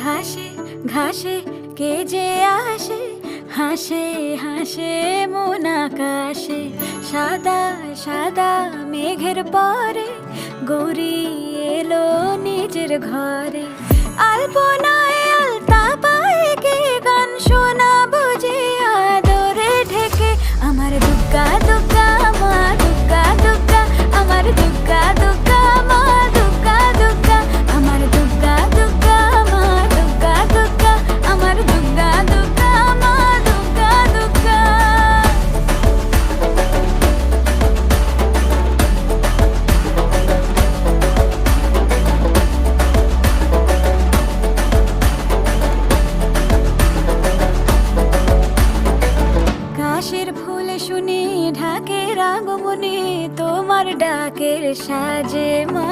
ঘাসে ঘাসে কে যে আসে, হাসে হাসে মন আকাশে। সাদা সাদা মেঘের পরে গৌরী এলো নিজের ঘরে। আলপনায় আলতা পায়ে কে গান শোনাবো যে আদরে ঢেকে। আমার দুগ্গা দুগ্গা মা দুগ্গা দুগ্গা, আমার দুগ্গা দুগ্গা মা দুগ্গা দুগ্গা, আমার দুগ্গা দুগ্গা মা দুগ্গা দুগ্গা, আমার দুগ্গা দুগ্গা মা দুগ্গা দুগ্গা। কাশের ফুল শুনি ঢাকের আগমনে, তোমার ডাকের সাজে মা